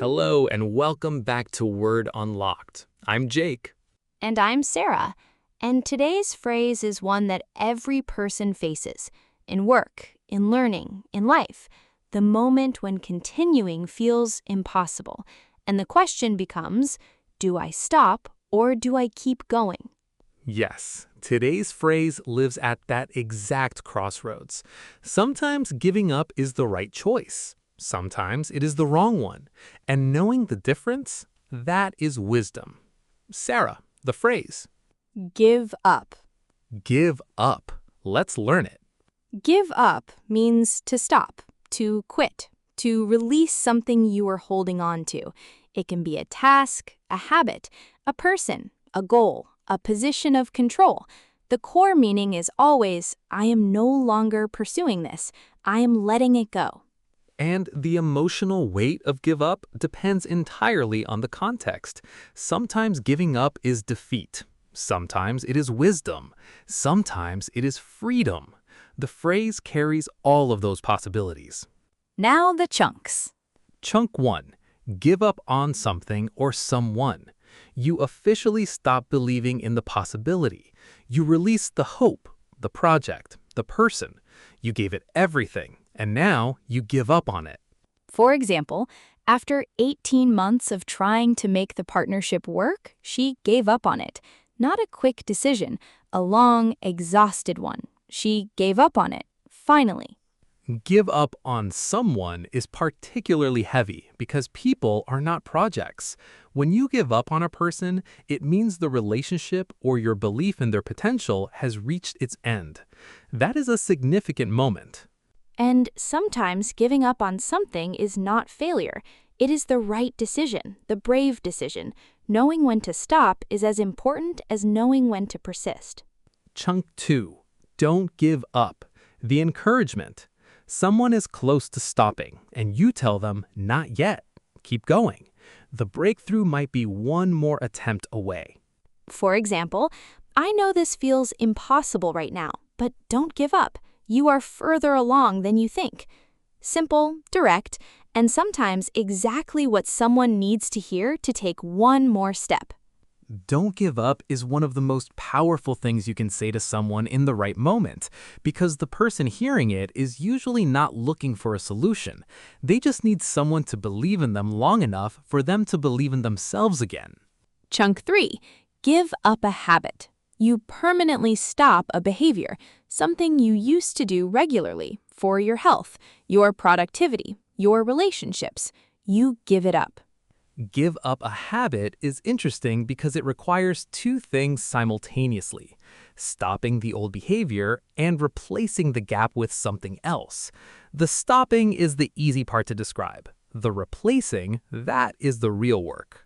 Hello and welcome back to Word Unlocked. I'm Jake. And I'm Sarah. And today's phrase is one that every person faces in work, in learning, in life. The moment when continuing feels impossible. And the question becomes, do I stop or do I keep going? Yes, today's phrase lives at that exact crossroads. Sometimes giving up is the right choice. Sometimes it is the wrong one. And knowing the difference, that is wisdom. Sarah, the phrase. Give up. Give up. Let's learn it. Give up means to stop, to quit, to release something you are holding on to. It can be a task, a habit, a person, a goal, a position of control. The core meaning is always, I am no longer pursuing this. I am letting it go. And the emotional weight of give up depends entirely on the context. Sometimes giving up is defeat. Sometimes it is wisdom. Sometimes it is freedom. The phrase carries all of those possibilities. Now the chunks. Chunk 1. Give up on something or someone. You officially stop believing in the possibility. You release the hope, the project, the person. You gave it everything, and now you give up on it. For example, after 18 months of trying to make the partnership work, she gave up on it. Not a quick decision, a long, exhausted one. She gave up on it, finally. Give up on someone is particularly heavy because people are not projects. When you give up on a person, it means the relationship or your belief in their potential has reached its end. That is a significant moment. And sometimes giving up on something is not failure. It is the right decision, the brave decision. Knowing when to stop is as important as knowing when to persist. Chunk 2. Don't give up. The encouragement. Someone is close to stopping, and you tell them, not yet. Keep going. The breakthrough might be one more attempt away. For example, I know this feels impossible right now, but don't give up. You are further along than you think. Simple, direct, and sometimes exactly what someone needs to hear to take one more step. Don't give up is one of the most powerful things you can say to someone in the right moment, because the person hearing it is usually not looking for a solution. They just need someone to believe in them long enough for them to believe in themselves again. Chunk 3. Give up a habit. You permanently stop a behavior, something you used to do regularly for your health, your productivity, your relationships. You give it up. Give up a habit is interesting because it requires two things simultaneously: stopping the old behavior and replacing the gap with something else. The stopping is the easy part to describe. The replacing, that is the real work.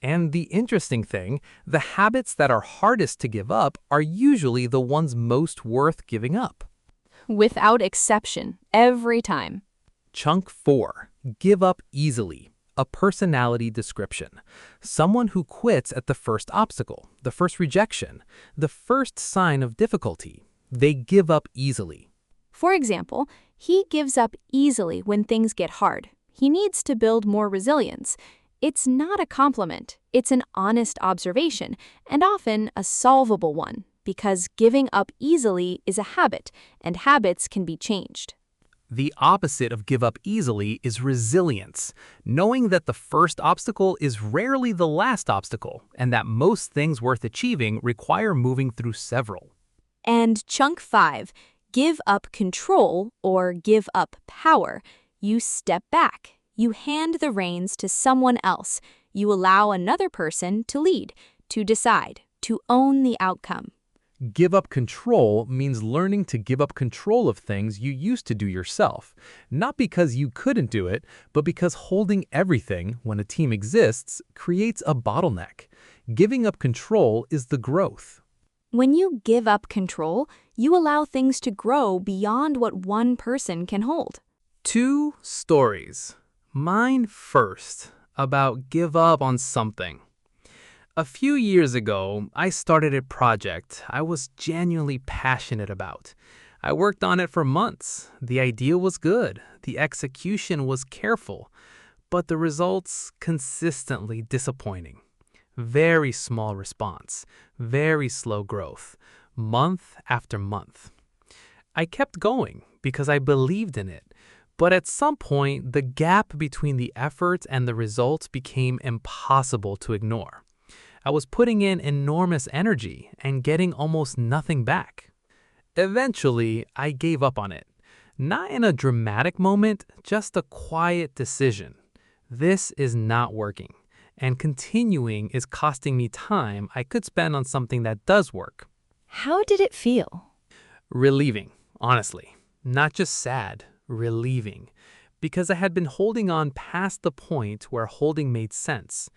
And the interesting thing, the habits that are hardest to give up are usually the ones most worth giving up. Without exception, every time. Chunk 4. Give up easily. A personality description. Someone who quits at the first obstacle, the first rejection, the first sign of difficulty. They give up easily. For example, he gives up easily when things get hard. He needs to build more resilience. It's not a compliment. It's an honest observation, and often a solvable one, because giving up easily is a habit, and habits can be changed. The opposite of give up easily is resilience, knowing that the first obstacle is rarely the last obstacle, and that most things worth achieving require moving through several. And chunk 5, give up control or give up power. You step back. You hand the reins to someone else. You allow another person to lead, to decide, to own the outcome. Give up control means learning to give up control of things you used to do yourself, not because you couldn't do it, but because holding everything when a team exists creates a bottleneck. Giving up control is the growth. When you give up control, you allow things to grow beyond what one person can hold. 2 stories. Mine first, about give up on something. A few years ago, I started a project I was genuinely passionate about. I worked on it for months. The idea was good. The execution was careful. but the results consistently disappointing. Very small response, very slow growth, month after month. I kept going because I believed in it, but at some point, the gap between the effort and the results became impossible to ignore. I was putting in enormous energy and getting almost nothing back. Eventually, I gave up on it. Not in a dramatic moment, just a quiet decision. This is not working, and continuing is costing me time I could spend on something that does work. How did it feel? Relieving, honestly. Not just sad, relieving. Because I had been holding on past the point where holding made sense.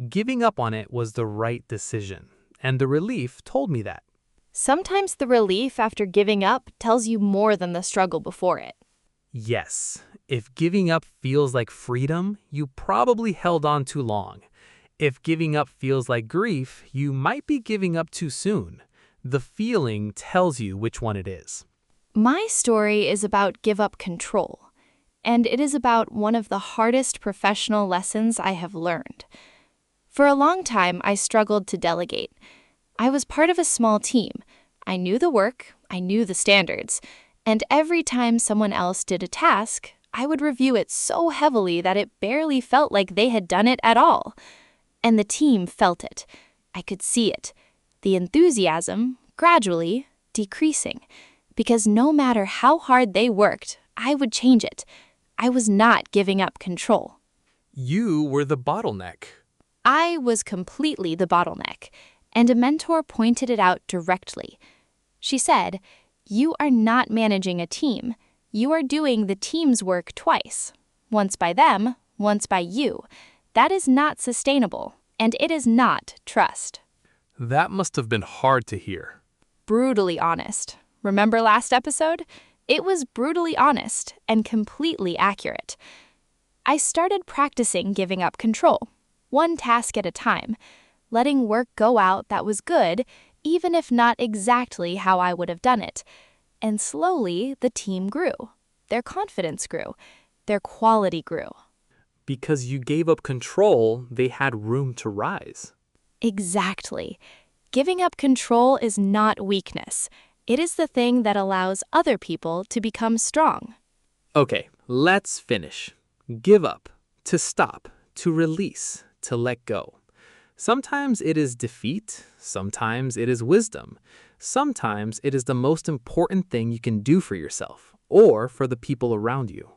Giving up on it was the right decision, and the relief told me that. Sometimes the relief after giving up tells you more than the struggle before it. Yes, if giving up feels like freedom, you probably held on too long. If giving up feels like grief, you might be giving up too soon. The feeling tells you which one it is. My story is about give up control, and it is about one of the hardest professional lessons I have learned. For a long time, I struggled to delegate. I was part of a small team. I knew the work, I knew the standards, and every time someone else did a task, I would review it so heavily that it barely felt like they had done it at all. And the team felt it. I could see it. The enthusiasm, gradually, decreasing. Because no matter how hard they worked, I would change it. I was not giving up control. You were the bottleneck. I was completely the bottleneck, and a mentor pointed it out directly. She said, "You are not managing a team. You are doing the team's work twice. Once by them, once by you. That is not sustainable, and it is not trust." That must have been hard to hear. Brutally honest. Remember last episode? It was brutally honest and completely accurate. I started practicing giving up control, one task at a time, letting work go out that was good, even if not exactly how I would have done it. And slowly, the team grew. Their confidence grew. Their quality grew. Because you gave up control, they had room to rise. Exactly. Giving up control is not weakness. It is the thing that allows other people to become strong. Okay, let's finish. Give up, to stop, to release, to let go. Sometimes it is defeat, sometimes it is wisdom. Sometimes it is the most important thing you can do for yourself or for the people around you.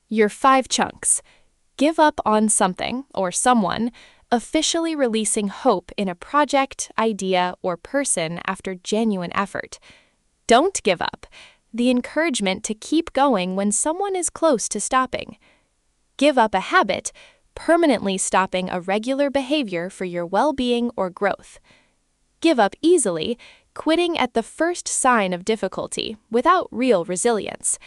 Your 5 chunks. Give up on something or someone, officially releasing hope in a project, idea, or person after genuine effort. Don't give up. The encouragement to keep going when someone is close to stopping. Give up a habit, permanently stopping a regular behavior for your well-being or growth. Give up easily, quitting at the first sign of difficulty without real resilience.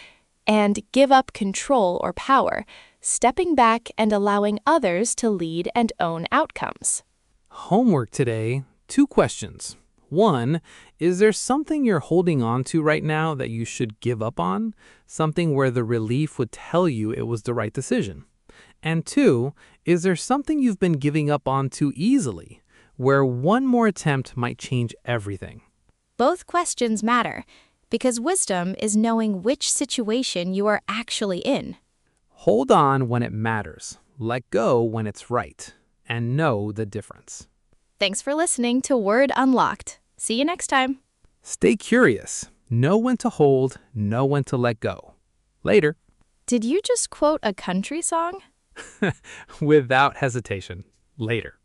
And give up control or power, stepping back and allowing others to lead and own outcomes. Homework today, 2 questions. 1, is there something you're holding on to right now that you should give up on? Something where the relief would tell you it was the right decision. And 2, is there something you've been giving up on too easily, where one more attempt might change everything? Both questions matter, because wisdom is knowing which situation you are actually in. Hold on when it matters, let go when it's right, and know the difference. Thanks for listening to Word Unlocked. See you next time. Stay curious. Know when to hold, know when to let go. Later. Did you just quote a country song? Without hesitation. Later.